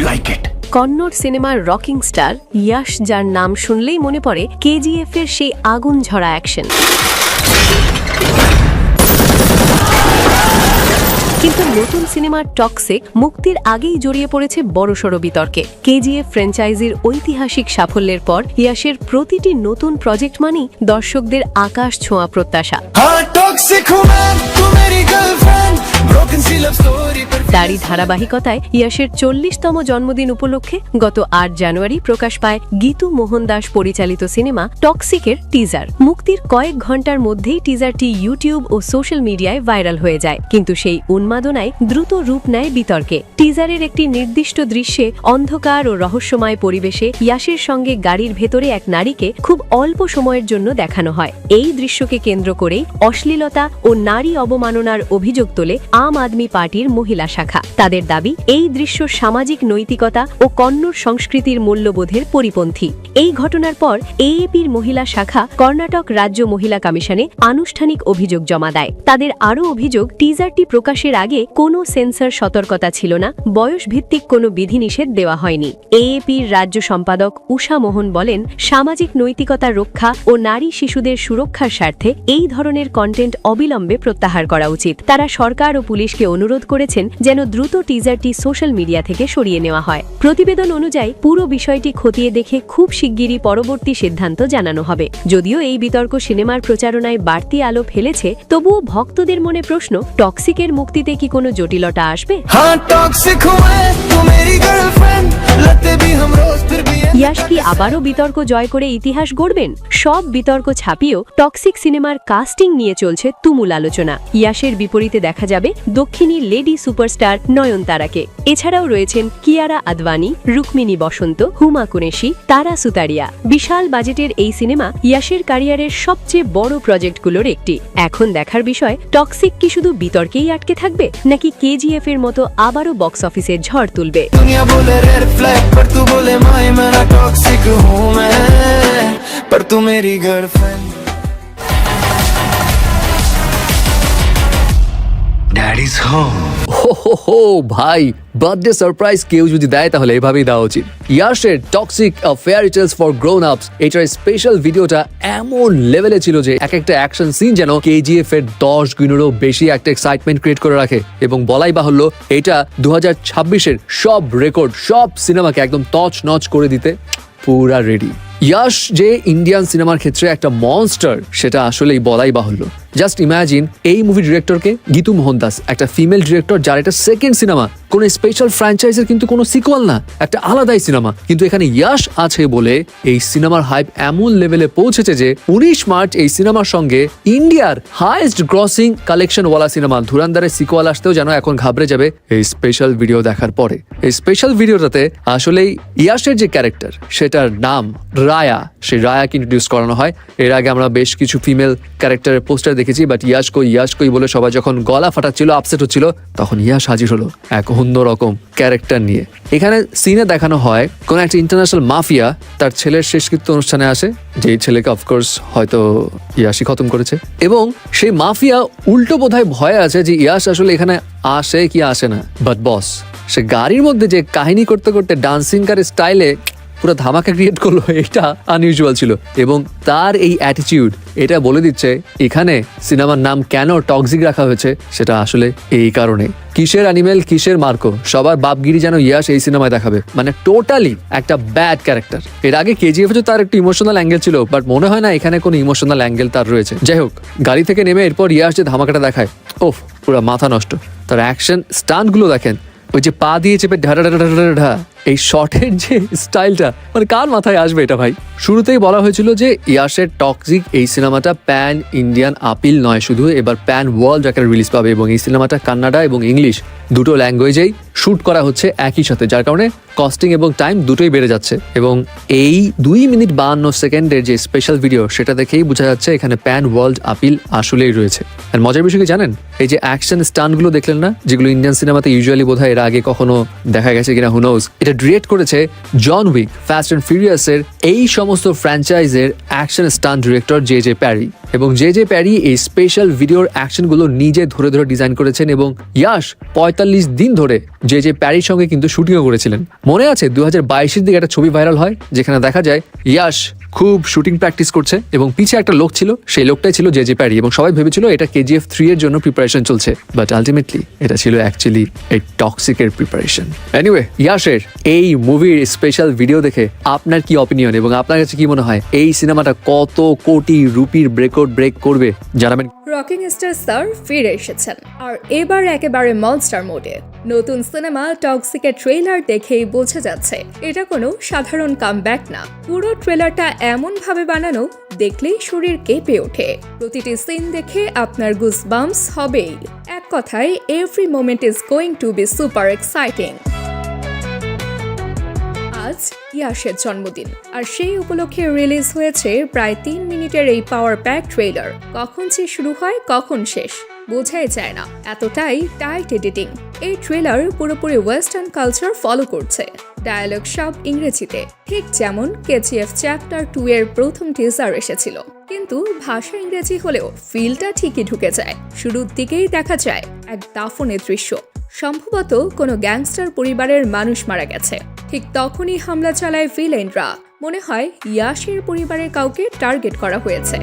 like it? Kannada সিনেমার rocking star Yash, যার নাম শুনলেই মনে পড়ে কেজিএফ এর সেই আগুন ঝরা অ্যাকশন। কিন্তু নতুন সিনেমা টক্সিক মুক্তির আগেই জড়িয়ে পড়েছে বড়সড় বিতর্কে। কেজিএফ ফ্র্যাঞ্চাইজির ঐতিহাসিক সাফল্যের পর ইয়াশের প্রতিটি নতুন প্রজেক্ট মানেই দর্শকদের আকাশ ছোঁয়া প্রত্যাশা। তারই ধারাবাহিকতায় ইয়াশের 40তম জন্মদিন উপলক্ষে গত 8 জানুয়ারি প্রকাশ পায় গীতু মোহন দাস পরিচালিত সিনেমা টক্সিকের টিজার। মুক্তির কয়েক ঘন্টার মধ্যেই টিজারটি ইউটিউব ও সোশ্যাল মিডিয়ায় ভাইরাল হয়ে যায়, কিন্তু সেই উন্মাদনায় দ্রুত রূপ নেয় বিতর্কে। টিজারের একটি নির্দিষ্ট দৃশ্যে অন্ধকার ও রহস্যময় পরিবেশে ইয়াশের সঙ্গে গাড়ির ভেতরে এক নারীকে খুব অল্প সময়ের জন্য দেখানো হয়। এই দৃশ্যকে কেন্দ্র করেই অশ্লীলতা ও নারী অবমাননার অভিযোগ তোলে আম আদমি পার্টির মহিলা শাখা। তাদের দাবি, এই দৃশ্য সামাজিক নৈতিকতা ও কন্নড় সংস্কৃতির মূল্যবোধের পরিপন্থী। এই ঘটনার পর এএপির মহিলা শাখা কর্ণাটক রাজ্য মহিলা কমিশনে আনুষ্ঠানিক অভিযোগ জমা দেয়। তাদের আরও অভিযোগ, টিজারটি প্রকাশের আগে কোনো সেন্সর সতর্কতা ছিল না, বয়সভিত্তিক কোনো বিধিনিষেধ দেওয়া হয়নি। এএপির রাজ্য সম্পাদক উষা মোহন বলেন, সামাজিক নৈতিকতা রক্ষা ও নারী শিশুদের সুরক্ষার স্বার্থে এই ধরনের কন্টেন্ট অবিলম্বে প্রত্যাহার করা উচিত। তারা সরকার ও পুলিশকে অনুরোধ করেছেন যেন দ্রুত টিজারটি সোশ্যাল মিডিয়া থেকে সরিয়ে নেওয়া হয়। প্রতিবেদন অনুযায়ী পুরো বিষয়টি খতিয়ে দেখে খুব শিগগিরই পরবর্তী সিদ্ধান্ত জানানো হবে। যদিও এই বিতর্ক সিনেমার প্রচারণায় বাড়তি আলো ফেলেছে, তবুও ভক্তদের মনে প্রশ্ন, টক্সিকের মুক্তিতে কি কোনো জটিলতা আসবে? ইয়াশ কি আবারও বিতর্ক জয় করে ইতিহাস গড়বেন? সব বিতর্ক ছাপিয়েও টক্সিক সিনেমার কাস্টিং নিয়ে চলছে তুমুল আলোচনা। ইয়াশের বিপরীতে দেখা যাবে দক্ষিণী লেডি সুপারস্টার নয়নতারাকে। এছাড়াও রয়েছেন কিয়ারা আদভানি, রুক্মিণী বসন্ত, হুমা কুরেশি, তারা সুতারিয়া। বিশাল বাজেটের এই সিনেমা ইয়াশের ক্যারিয়ারের সবচেয়ে বড় প্রজেক্টগুলোর একটি। এখন দেখার বিষয়, টক্সিক কি শুধু বিতর্কেই আটকে থাকবে, নাকি কেজিএফ এর মতো আবারও বক্স অফিসে ঝড় তুলবে? पर तू मेरी गर्लफ्रेंड। Daddy's home. হো ভাই, বার্থডে সারপ্রাইজ কেউ যদি দেয় তাহলে এভাবেই দেওয়া উচিত। ইয়াশের Toxic a fairy tales for grown ups, এটার স্পেশাল ভিডিওটা এমন লেভেলে ছিল যে এক একটা অ্যাকশন সিন যেন কেজিএফ এর 10 গুণেরও বেশি একটা এক্সাইটমেন্ট ক্রিয়েট করে রাখে। এবং বলাই বাহুল্য, এটা 2026-এর সব রেকর্ড, সব সিনেমাকে একদম তছ নচ করে দিতে পুরা রেডি। ইয়াশ যে ইন্ডিয়ান সিনেমার ক্ষেত্রে একটা মনস্টার, সেটা আসলেই বলাই বাহুল্য। জাস্ট ইমাজিন, এই মুভি ডিরেক্টরকে গীতু মোহন দাস, একটা ফিমেল ডিরেক্টর, যার এটা সেকেন্ড সিনেমা। কোন স্পেশাল ফ্র্যাঞ্চাইজের কিন্তু কোনো সিকুয়াল না, একটা আলাদাই সিনেমা। কিন্তু এখানে ইয়াশ আছে বলে এই সিনেমার হাইপ এমন লেভেলে পৌঁছেছে যে 19 মার্চ এই সিনেমার সঙ্গে ইন্ডিয়ার হাইয়েস্ট গ্রসিং কালেকশন ওয়ালা সিনেমা ধুরান্দারের সিকুয়াল আসতেও যেন এখন ঘাবড়ে যাবে এই স্পেশাল ভিডিও দেখার পরে। এই স্পেশাল ভিডিওটাতে আসলেই ইয়াশের যে ক্যারেক্টার, সেটার নাম রায়া, সেই রায়াকে ইন্ট্রোডিউস করানো হয়। এর আগে আমরা বেশ কিছু ফিমেল ক্যারেক্টারের পোস্টার দেখেছি, বাট ইয়াশ কই বলে সবাই যখন গলা ফাটাচ্ছিল, আপসেট হচ্ছিল, তখন ইয়াশ হাজির হলো এক অন্যরকম ক্যারেক্টার নিয়ে। এখানে সিনে দেখানো হয় কোন একটা ইন্টারন্যাশনাল মাফিয়া তার ছেলের শেষকৃত্য অনুষ্ঠানে আসে, যেই ছেলেকে অফকোর্স হয়তো ইয়াশই খতম করেছে। এবং সেই মাফিয়া উল্টো বোধহয় ভয়ে আছে যে ইয়াশ আসলে এখানে আসে কি আসে না। বাট বস, সে গাড়ির মধ্যে যে কাহিনী করতে করতে ডান্সিং কারের স্টাইলে পুরো ধামাকা ক্রিয়েট করলো, এটা আনইউজুয়াল ছিল। এবং তার এই অ্যাটিটিউড এটা বলে দিচ্ছে এখানে সিনেমার নাম কেন টক্সিক রাখা হয়েছে, সেটা আসলে এই কারণে। কিসের অ্যানিমেল, কিসের মার্কো, সবার বাপগিরি যেন ইয়াশ এই সিনেমায় দেখাবে, মানে টোটালি একটা ব্যাড ক্যারেক্টার। এর আগে কেজিএফ তো তার একটা ইমোশনাল অ্যাঙ্গেল ছিল, বাট মনে হয় না এখানে কোনো ইমোশনাল অ্যাঙ্গেল তার রয়েছে। যাই হোক, গাড়ি থেকে নেমে এরপর ইয়াশ যে ধামাকাটা দেখায়, ওফ, পুরো মাথা নষ্ট। তার অ্যাকশন স্টান্টগুলো দেখেন, ওই যে পা দিয়ে চেপে ঢা, এই শটের যে স্টাইলটা, মানে কার মাথায় আসবে এটা ভাই? শুরুতেই বলা হয়েছিল যে ইয়াশের টক্সিক এই সিনেমাটা প্যান ইন্ডিয়ান আপিল নয় শুধু, এবার প্যান ওয়ার্ল্ড আকারে রিলিজ পাবে। এবং এই সিনেমাটা কান্নাডা এবং ইংলিশ দুটো ল্যাঙ্গুয়েজেই শুট করা হচ্ছে একই সাথে, যার কারণে কস্টিং এবং টাইম দুটোই বেড়ে যাচ্ছে। এবং এই 2 মিনিট 52 সেকেন্ডের যে স্পেশাল ভিডিও, সেটা দেখেই বোঝা যাচ্ছে এখানে প্যান ওয়ার্ল্ড আপিল আসলেই রয়েছে। আর মজার বিষয় কি জানেন, এই যে অ্যাকশন স্টান্টগুলো দেখলেন না, যেগুলো ইন্ডিয়ান সিনেমাতে ইউজুয়ালি বোধহয় এর আগে কখনো দেখা গেছে কিনা হু নোজ, এটা ডিরেক্ট করেছে জন উইক, ফাস্ট অ্যান্ড ফিউরিয়াসের এই সমস্ত ফ্র্যাঞ্চাইজের অ্যাকশন স্টান্ট ডিরেক্টর জে প্যারি। এবং জে প্যারি এই স্পেশাল ভিডিওর অ্যাকশনগুলো নিজে ধরে ধরে ডিজাইন করেছেন। এবং ইয়াশ 45 দিন ধরে যে প্যারির সঙ্গে কিন্তু শুটিংও করেছিলেন। মনে আছে 2022-এর দিকে একটা ছবি ভাইরাল হয় যেখানে দেখা যায় ইয়াশ খুব শুটিং প্র্যাকটিস করছে এবং পিছে একটা লোক ছিল, সেই লোকটাই ছিল জে প্যারি, এবং সবাই ভেবেছিল এটা KGF 3 এর জন্য প্রিপারেশন চলছে, বাট আলটিমেটলি এটা ছিল অ্যাকচুয়ালি এই টক্সিকের প্রিপারেশন। এনিওয়ে, ইয়াশের এই মুভির স্পেশাল ভিডিও দেখে আপনার কি অপিনিয়ন এবং আপনার কাছে কি মনে হয় এই সিনেমাটা কত কোটি রুপির রেকর্ড ব্রেক করবে জানাবেন। রকিং স্টার স্যার ফিরে এসেছেন, আর এবার একেবারে মনস্টার মোডে। নতুন সিনেমা টক্সিকের ট্রেলার দেখেই বোঝা যাচ্ছে এটা কোনো সাধারণ কামব্যাক না। পুরো ট্রেলারটা এমন ভাবে বানানো, দেখলেই শরীর কেঁপে ওঠে। প্রতিটি সিন দেখে আপনার গুজবাম্পস হবেই। এক কথায়, every moment is going to be super exciting. আজ ইয়াশের জন্মদিন, আর সেই উপলক্ষে রিলিজ হয়েছে প্রায় 3 মিনিটের এই পাওয়ার প্যাক ট্রেলার। কখন যে শুরু হয় কখন শেষ বোঝাই যায় না, এতটাই টাইট এডিটিং। এই ট্রেলার পুরোপুরি ওয়েস্টার্ন কালচার ফলো করছে, ডায়ালগ সব ইংরেজিতে, ঠিক যেমন KGF চ্যাপ্টার 2 এর প্রথম টিজার এসেছিল। কিন্তু ভাষা ইংরেজি হলেও ফিলটা ঠিকই ঢুকে যায়। শুরুর দিকেই দেখা যায় এক দাফনের দৃশ্য, সম্ভবত কোনো গ্যাংস্টার পরিবারের মানুষ মারা গেছে। ঠিক তখনই হামলা চালায় ভিলেনরা। মনে হয় ইয়াশের পরিবারের কাউকে টার্গেট করা হয়েছে।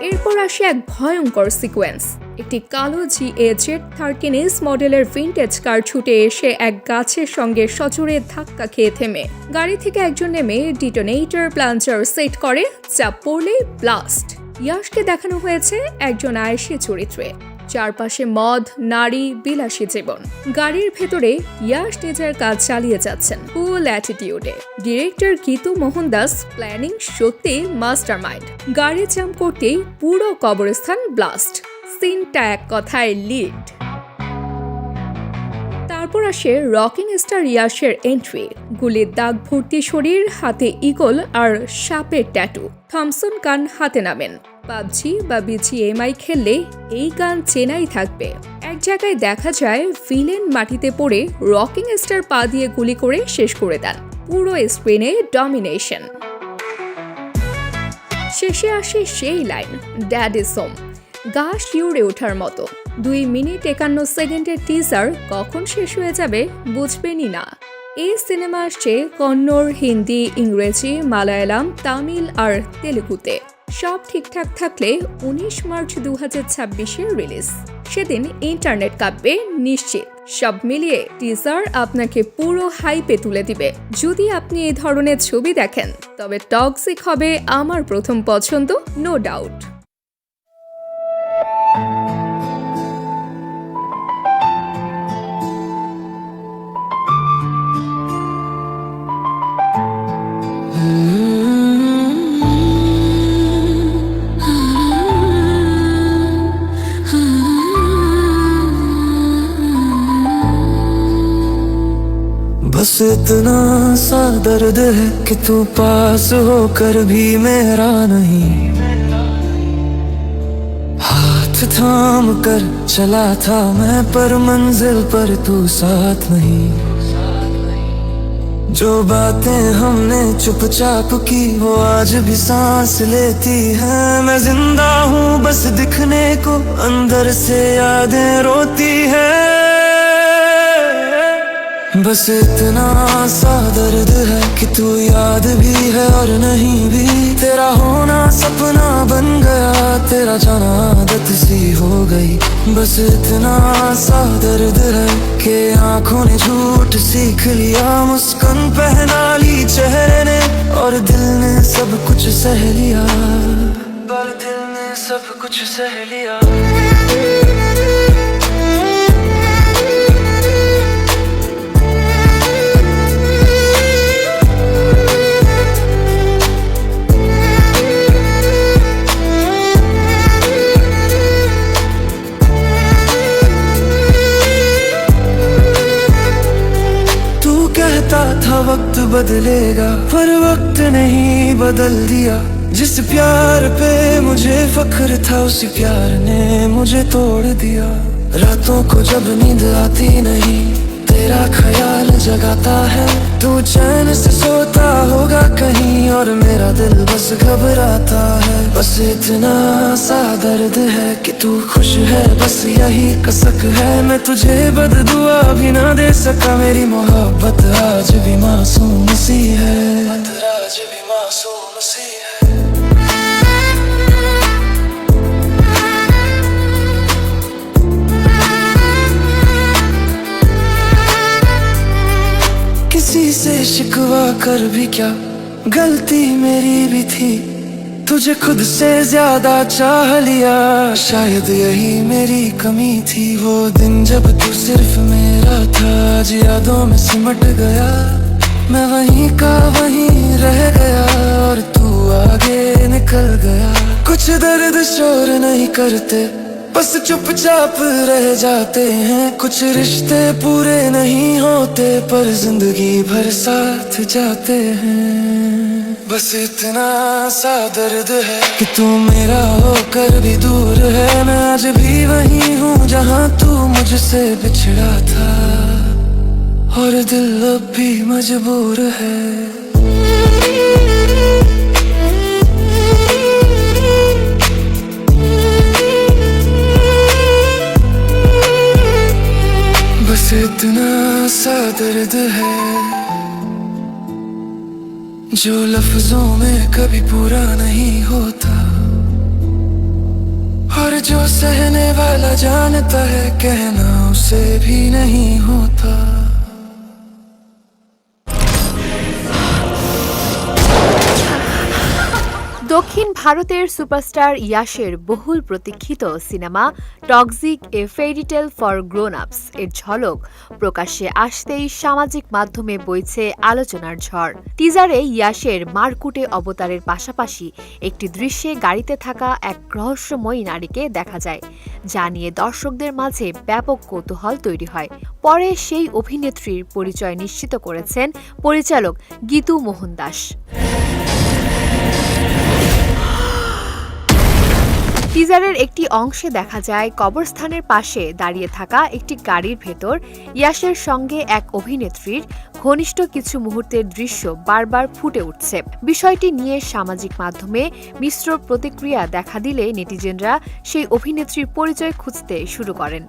এরপর আসে এক ভয়ঙ্কর সিকোয়েন্স। একটি কালো GA-Z13S মডেলের ভিন্টেজ কার ছুটে এসে এক গাছের সঙ্গে সজোরে ধাক্কা খেয়ে থেমে গাড়ি থেকে একজন নেমে ডিটোনেটর প্লাঞ্চার সেট করে, চাপ পড়লেই ব্লাস্ট। ইয়াশকে দেখানো হয়েছে একজন আয়েশি চরিত্রে, চারপাশে মদ, নারী, বিলাসী জীবন। গাড়ির ভেতরে ইয়াশ নিজের কাজ চালিয়ে যাচ্ছেন ফুল অ্যাটিটিউডে। ডিরেক্টর গীতু মোহনদাস প্ল্যানিং সত্যি মাস্টারমাইন্ড। গাড়ি জ্যাম করতেই পুরো কবরস্থান ব্লাস্ট। সিনটা এক কথায় লিড। তারপর আসে রকিং স্টার ইয়াশের এন্ট্রি। গুলির দাগ ভর্তি শরীর, হাতে ইগল আর সাপের ট্যাটু। থমসন গান হাতে নামেন। পাবজি বা BGMI খেললে এই গান চেনাই থাকবে। এক জায়গায় দেখা যায় ভিলেন মাটিতে পড়ে রকিং স্টার পা দিয়ে গুলি করে শেষ করে দেন। পুরো স্ক্রিনে ডমিনেশন। শেষে আসে সেই লাইন, ড্যাড ইজ হোম। গা শিউরে ওঠার মতো। 2 মিনিট 51 সেকেন্ডের টিজার কখন শেষ হয়ে যাবে বুঝবেনই না। এই সিনেমা আসছে কন্নড়, হিন্দি, ইংরেজি, মালায়ালাম, তামিল আর তেলুগুতে। সব ঠিকঠাক থাকলে 19 মার্চ 2026-এর রিলিজ। সেদিন ইন্টারনেট কাঁপবে নিশ্চিত। সব মিলিয়ে টিজার আপনাকে পুরো হাইপে তুলে দিবে। যদি আপনি এই ধরনের ছবি দেখেন তবে টক্সিক হবে আমার প্রথম পছন্দ, নো ডাউট। बस इतना सा दर्द है कि तू पास होकर भी मेरा नहीं। हाथ थाम कर चला था मैं पर मंजिल पर तू साथ नहीं। जो बातें हमने चुपचाप की वो आज भी सांस लेती है। मैं जिंदा हूँ बस दिखने को, अंदर से यादें रोती है। बस इतना सा दर्द है कि तू याद भी है और नहीं भी। तेरा होना सपना बन गया, तेरा जाना आदत सी हो गई। बस इतना सा दर्द है कि आंखों ने झूठ सीख लिया। मुस्कान पहना ली चेहरे ने और दिल ने सब कुछ सह लिया। पर दिल ने सब कुछ सह लिया। था वक्त बदलेगा पर वक्त नहीं बदल दिया। जिस प्यार पे मुझे फख्र था उसी प्यार ने मुझे तोड़ दिया। रातों को जब नींद आती नहीं तेरा ख्याल जगाता है। तू चैन से सोता होगा कहीं और मेरा दिल बस घबराता है। बस इतना सा दर्द है कि तू खुश है, बस यही कसक है। मैं तुझे बददुआ भी ना दे सका, मेरी मोहब्बत आज भी मासूम सी है, आज भी मासूम सी है। किसी से शिकवा कर भी क्या, गलती मेरी भी थी। तुझे खुद से ज्यादा चाह लिया, शायद यही मेरी कमी थी। वो दिन जब तू सिर्फ मेरा था, आज यादों में सिमट गया। मैं वहीं का वहीं रह गया और तू आगे निकल गया। कुछ दर्द शोर नहीं करते, बस चुपचाप रह जाते हैं। कुछ रिश्ते पूरे नहीं होते, पर जिंदगी भर साथ जाते हैं। बस इतना सा दर्द है कि तू मेरा होकर भी दूर है। मैं आज भी वहीं हूँ जहाँ तू मुझसे बिछड़ा था, और दिल अब भी मजबूर है। बस इतना सा दर्द है जो लफ्जों में कभी पूरा नहीं होता, और जो सहने वाला जानता है कहना उसे भी नहीं होता। দক্ষিণ ভারতের সুপারস্টার ইয়াশের বহুল প্রতীক্ষিত cinema Toxic a fairytale for grown ups এর ঝলক প্রকাশ্যে আসতেই সামাজিক মাধ্যমে বইছে আলোচনার ঝড়। টিজারে ইয়াশের মারকুটে অবতারের পাশাপাশি একটি দৃশ্যে গাড়িতে থাকা এক রহস্যময়ী নারীকে দেখা যায়, যা নিয়ে দর্শকদের মাঝে ব্যাপক কৌতূহল তৈরি হয়। পরে সেই অভিনেত্রীর পরিচয় নিশ্চিত করেছেন পরিচালক গীতু মোহন দাস। টিজারের একটি অংশে দেখা যায় কবরস্থানের পাশে দাঁড়িয়ে থাকা একটি গাড়ির ভেতর ইয়াশের সঙ্গে এক অভিনেত্রীর ঘনিষ্ঠ কিছু মুহূর্তের দৃশ্য বারবার ফুটে উঠছে। বিষয়টি নিয়ে সামাজিক মাধ্যমে মিশ্র প্রতিক্রিয়া দেখা দিলে নেটিজেনরা সেই অভিনেত্রীর পরিচয় খুঁজতে শুরু করেন।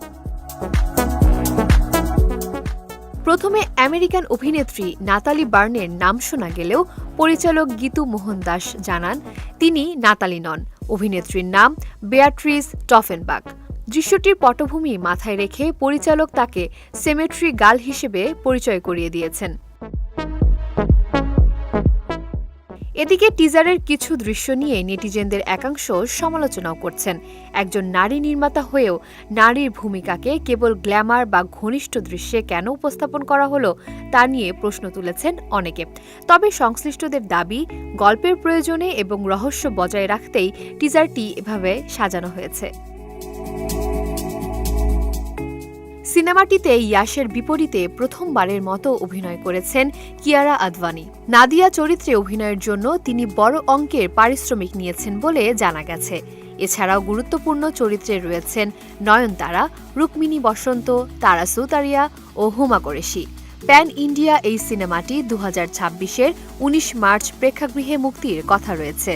প্রথমে আমেরিকান অভিনেত্রী নাতালি বার্নের নাম শোনা গেলেও পরিচালক গীতু মোহন দাস জানান তিনি নাতালি নন, অভিনেত্রীর নাম বেয়াট্রিস টফেনবাক। দৃশ্যটির পটভূমি মাথায় রেখে পরিচালক তাকে সেমেট্রি গার্ল হিসেবে পরিচয় করিয়ে দিয়েছেন। এদিকে টিজারের কিছু দৃশ্য নিয়ে নেটিজেনদের একাংশ সমালোচনাও করছেন। একজন নারী নির্মাতা হয়েও নারীর ভূমিকাকে কেবল গ্ল্যামার বা ঘনিষ্ঠ দৃশ্যে কেন উপস্থাপন করা হলো তা নিয়ে প্রশ্ন তুলেছেন অনেকে। তবে সংশ্লিষ্টদের দাবি, গল্পের প্রয়োজনে এবং রহস্য বজায় রাখতেই টিজারটি এভাবে সাজানো হয়েছে। সিনেমাটিতে ইয়াশের বিপরীতে প্রথমবারের মতো অভিনয় করেছেন কিয়ারা আদভানি। নাদিয়া চরিত্রে অভিনয়ের জন্য তিনি বড় অঙ্কের পারিশ্রমিক নিয়েছেন বলে জানা গেছে। এছাড়াও গুরুত্বপূর্ণ চরিত্রে রয়েছেন নয়নতারা, রুক্মিণী বসন্ত, তারা সুতারিয়া ও হুমা কোরেশি। প্যান ইন্ডিয়া এই সিনেমাটি 2026-এর 19 মার্চ প্রেক্ষাগৃহে মুক্তির কথা রয়েছে।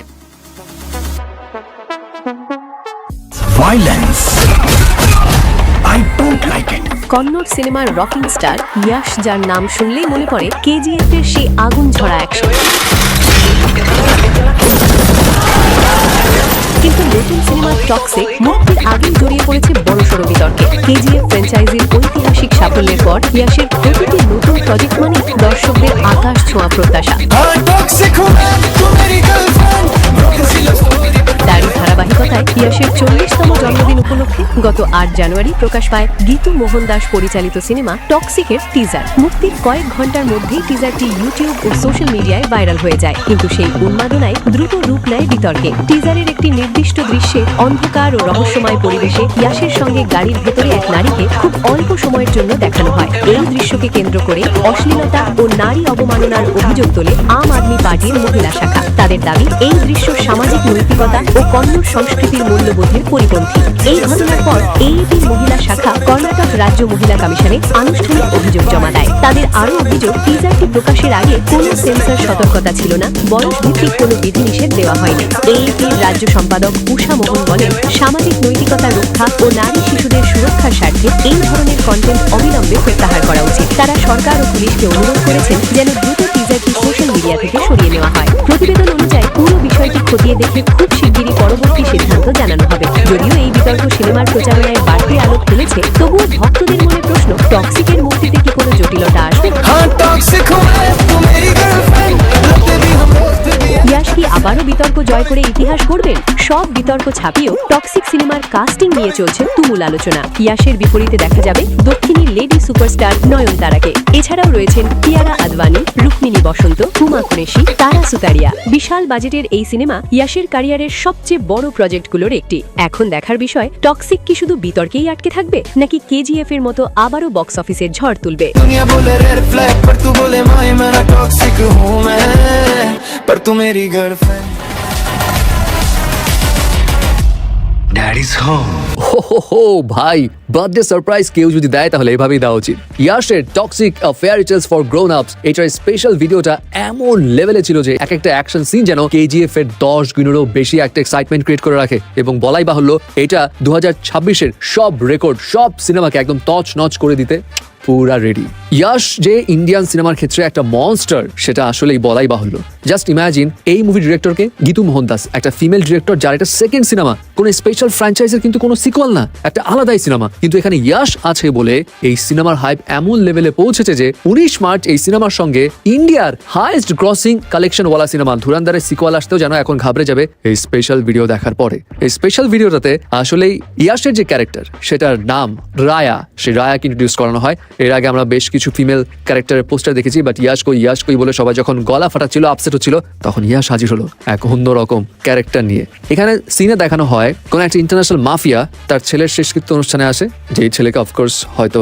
কন্নড় সিনেমার রকিং স্টার ইয়াশ, যার নাম শুনলেই মনে পড়ে কেজিএফ এর সেই আগুন ঝরা অ্যাকশন। কিন্তু নতুন সিনেমা টক্সিক মুক্তির আগেই জড়িয়ে পড়েছে বড়সড় বিতর্কে। কেজিএফ ফ্র্যাঞ্চাইজির ঐতিহাসিক সাফল্যের পর ইয়াশের প্রতিটি নতুন প্রজেক্ট মানে দর্শকদের আকাশ ছোঁয়া প্রত্যাশা। তারই ধারাবাহিকতায় ইয়াশের 40তম জন্মদিন উপলক্ষে গত 8 জানুয়ারি প্রকাশ পায় গীতু মোহন দাস পরিচালিত সিনেমা টক্সিকের টিজার। মুক্তির কয়েক ঘন্টার মধ্যেই টিজারটি ইউটিউব ও সোশ্যাল মিডিয়ায় ভাইরাল হয়ে যায়, কিন্তু সেই উন্মাদনায় দ্রুত রূপ নেয় বিতর্কে। টিজারের একটি নির্দিষ্ট দৃশ্যে অন্ধকার ও রহস্যময় পরিবেশে ইয়াশের সঙ্গে গাড়ির ভেতরে এক নারীকে খুব অল্প সময়ের জন্য দেখানো হয়। এই দৃশ্যকে কেন্দ্র করে অশ্লীলতা ও নারী অবমাননার অভিযোগ তোলে আম আদমি পার্টির মহিলা শাখা। তাদের দাবি, এই দৃশ্য সামাজিক নৈতিকতা ও কন্নড় সংস্কৃতি বিজেপির মূল্যবোধের পরিপন্থী। এই ঘটনার পর AAPর মহিলা শাখা কর্ণাটক রাজ্য মহিলা কমিশনে আনুষ্ঠানিক অভিযোগ জমা দেয়। তাদের আরও অভিযোগ, টিজারটি প্রকাশের আগে কোনো সেন্সর সতর্কতা ছিল না, বয়স ভিত্তিক কোনো বিধিনিষেধ দেওয়া হয়নি। AAPর রাজ্য সম্পাদক উষা মোহন বলেন, সামাজিক নৈতিকতা রক্ষা ও নারী শিশুদের সুরক্ষার স্বার্থে এই ধরনের কন্টেন্ট অবিলম্বে প্রত্যাহার করা উচিত। তারা সরকার ও পুলিশকে অনুরোধ করেছেন যেন দ্রুত টিজারটি সোশ্যাল মিডিয়া থেকে সরিয়ে নেওয়া হয়। প্রতিবেদন অনুযায়ী পুরো বিষয়টি খতিয়ে দেখে খুব শিগগিরই পরবর্তী সিদ্ধান্ত জানানো হবে। যদিও এই বিতর্ক সিনেমার প্রচারণায় বাড়তি আলোক ফেলেছে, তবুও ভক্তদের মনে প্রশ্ন, টক্সিকের মুক্তিতে কি কোনো জটিলতা আসবে? ইয়াশ কি আবারও বিতর্ক জয় করে ইতিহাস গড়বেন? সব বিতর্ক ছাপিয়েও টক্সিক সিনেমার কাস্টিং নিয়ে চলছে তুমুল আলোচনা। ইয়াশের বিপরীতে দেখা যাবে দক্ষিণী লেডি সুপারস্টার নয়নতারাকে। এছাড়াও রয়েছেন কিয়ারা আদবানি, রুক্মিণী বসন্ত, হুমা কুরেশি, তারা সুতারিয়া। বিশাল বাজেটের এই সিনেমা ইয়াশের ক্যারিয়ারের সবচেয়ে বড় প্রজেক্টগুলোর একটি। এখন দেখার বিষয়, টক্সিক কি শুধু বিতর্কেই আটকে থাকবে, নাকি KGF এর মতো আবারও বক্স অফিসের ঝড় তুলবে? पर तू मेरी गर्लफ्रेंड डैडीज होम। হো ভাই, বার্থডে সারপ্রাইজ কেউ যদি দেয় তাহলে এভাবেই দেওয়া উচিত। ইয়াশের Toxic a fairy tales for grown ups এটার স্পেশাল ভিডিওটা এমন লেভেলে ছিল যে এক একটা অ্যাকশন সিন যেন KGF এর 10 গুণেরও বেশি একটা এক্সাইটমেন্ট ক্রিয়েট করে রাখে। এবং বলাই বাহুল্য, এটা 2026-এর সব রেকর্ড, সব সিনেমাকে একদম তছ নচ করে দিতে পুরা রেডি। ইয়াশ যে ইন্ডিয়ান সিনেমার ক্ষেত্রে একটা মনস্টার, সেটা আসলেই বলাই বাহুল্য। জাস্ট ইমাজিন, এই মুভি ডিরেক্টরকে গীতু মোহন দাস, একটা ফিমেল ডিরেক্টর, যার এটা সেকেন্ড সিনেমা, কোনো স্পেশাল ফ্র্যাঞ্চাইজের কিন্তু কোনো সিকুয়াল না, একটা আলাদাই সিনেমা। কিন্তু এখানে ইয়াশ আছে বলে এই সিনেমার হাইপ এমন লেভেলে পৌঁছেছে যে 19 মার্চ এই সিনেমার সঙ্গে ইন্ডিয়ার হাইয়েস্ট গ্রসিং কালেকশন ওয়ালা সিনেমা ধুরান্দারের সিকুয়াল আসতেও যেন এখন ঘাবড়ে যাবে এই স্পেশাল ভিডিও দেখার পরে। এই স্পেশাল ভিডিওটাতে আসলেই ইয়াশের যে ক্যারেক্টার, সেটার নাম রায়া, সেই রায়াকে ইন্ট্রোডিউস করানো হয়। এর আগে আমরা বেশ কিছু ফিমেল ক্যারেক্টারের পোস্টার দেখেছি, বাট ইয়াশ কই বলে সবাই যখন গলা ফাটাচ্ছিল, আপসেট হচ্ছিল, তখন ইয়াশ হাজির হলো এক অন্যরকম ক্যারেক্টার নিয়ে। এখানে সিনে দেখানো হয় কোন একটা ইন্টারন্যাশনাল মাফিয়া তার ছেলের শেষকৃত্য অনুষ্ঠানে আসে, যেই ছেলেকে অফকোর্স হয়তো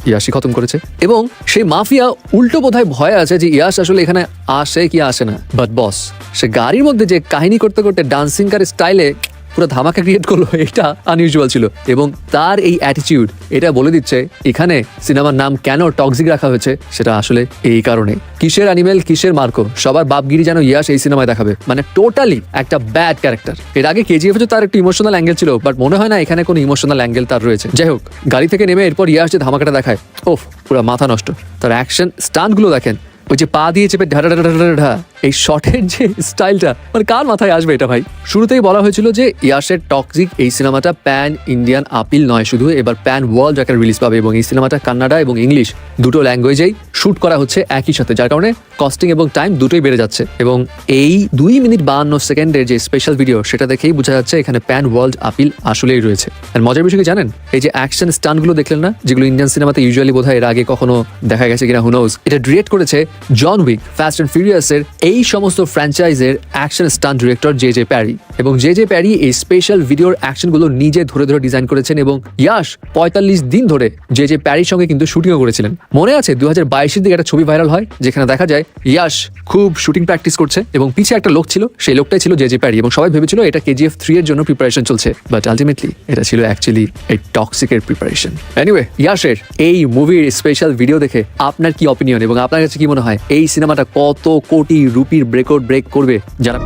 ইয়াশই খতম করেছে, এবং সেই মাফিয়া উল্টো বোধহয় ভয়ে আছে যে ইয়াশ আসলে এখানে আসে কি আসে না। বাট বস, সে গাড়ির মধ্যে যে কাহিনী করতে করতে ডান্সিং কার স্টাইলে পুরো ধামাকা ক্রিয়েট করলো, এটা আনইউজুয়াল ছিল। এবং তার এই অ্যাটিটিউড এটা বলে দিচ্ছে এখানে সিনেমার নাম কেন টক্সিক রাখা হয়েছে, সেটা আসলে এই কারণে। কিসের অ্যানিমেল কিসের মার্কো, সবার বাপগিরি যেন ইয়াশ এই সিনেমায় দেখাবে, মানে টোটালি একটা ব্যাড ক্যারেক্টার। এর আগে KGF এ তার একটা ইমোশনাল অ্যাঙ্গেল ছিল, বাট মনে হয় না এখানে কোনো ইমোশনাল অ্যাঙ্গেল তার রয়েছে। যাই হোক, গাড়ি থেকে নেমে এরপর ইয়াশ যে ধামাকাটা দেখায়, ওফ, পুরো মাথা নষ্ট। তার অ্যাকশন স্টান্টগুলো দেখেন, ওই যে পা দিয়ে চেপে ঢা ঢা ঢা ঢা ঢা, এই শটের যে স্টাইলটা, মানে কার মাথায় আসবে এটা ভাই? শুরুতেই বলা হয়েছিল যে ইয়াশের টক্সিক এই সিনেমাটা প্যান ইন্ডিয়ান আপিল নয় শুধু, এবার প্যান ওয়ার্ল্ড আকারে রিলিজ পাবে, এবং এই সিনেমাটা কান্নাডা এবং ইংলিশ দুটো ল্যাঙ্গুয়েজেই শুট করা হচ্ছে একই সাথে, যার কারণে কস্টিং এবং টাইম দুটোই বেড়ে যাচ্ছে। এবং এই 2 মিনিট 52 সেকেন্ডের যে স্পেশাল ভিডিও, সেটা দেখেই বোঝা যাচ্ছে এখানে প্যান ওয়ার্ল্ড আপিল আসলেই রয়েছে। আর মজার বিষয় কি জানেন, এই যে অ্যাকশন স্টান্টগুলো দেখলেন না, যেগুলো ইন্ডিয়ান সিনেমাতে ইউজুয়ালি বোধহয় এর আগে কখনো দেখা গেছে কিনা হু নোজ, এটা ডিরেক্ট করেছে জন উইক, ফাস্ট অ্যান্ড ফিউরিয়াসের এই সমস্ত ফ্র্যাঞ্চাইজের অ্যাকশন স্টান্ট ডিরেক্টর JJ প্যারি। এবং JJ প্যারি এই স্পেশাল ভিডিওর অ্যাকশনগুলো নিজে ধরে ধরে ডিজাইন করেছেন, এবং ইয়াশ 45 দিন ধরে JJ প্যারির সঙ্গে কিন্তু শুটিংও করেছিলেন। মনে আছে 2022-এর দিকে একটা ছবি ভাইরাল হয়, যেখানে দেখা যায় ইয়াশ খুব শুটিং প্র্যাকটিস করছে, এবং পিছে একটা লোক ছিল, সেই লোকটাই ছিল JJ প্যারি, এবং সবাই ভেবেছিল এটা KGF 3 এর জন্য প্রিপারেশন চলছে, বাট আলটিমেটলি এটা ছিল অ্যাকচুয়ালি এই টক্সিকের প্রিপারেশন। এনিওয়ে, ইয়াশের এই মুভির স্পেশাল ভিডিও দেখে আপনার কি অপিনিয়ন, এবং আপনার কাছে কি মনে হয় এই সিনেমাটা কত কোটি রুপির রেকর্ড ব্রেক করবে? যারা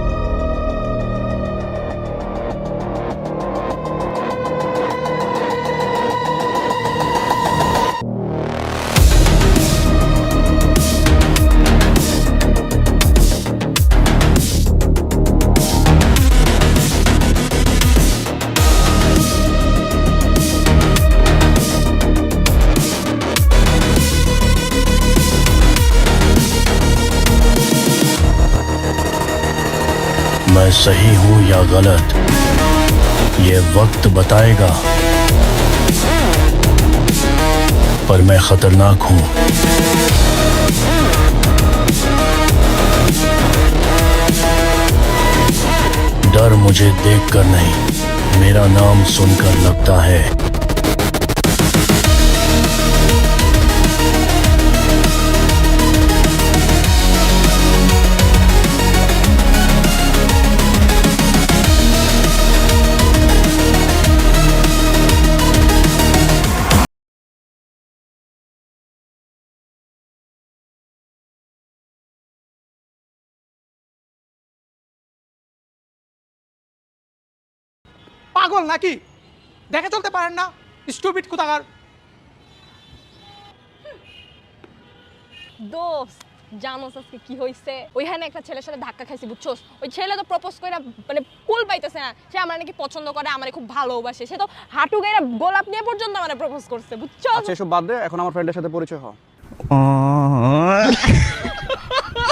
मैं सही हूं या गलत, ये वक्त बताएगा, पर मैं खतरनाक हूं। डर मुझे देखकर नहीं, मेरा नाम सुनकर लगता है। পাগল নাকি? দেখে চলতে পারেন না? স্টুপিড কোথাকার। দোস্ত জানোস আজকে কি হইছে? ওইখানে একটা ছেলের সাথে ধাক্কা খাইছি বুঝছোস? ওই ছেলে তো প্রপোজ কইরা মানে কুল পাইতেছে না। সে আমার নাকি পছন্দ করে, আমারে খুব ভালোবাসে। সে তো হাঁটু গাইরা গোলাপ নিয়ে পর্যন্ত আমারে প্রপোজ করছে বুঝছো? আচ্ছা এসব বাদ দে, এখন আমার ফ্রেন্ডের সাথে পরিচয় হ।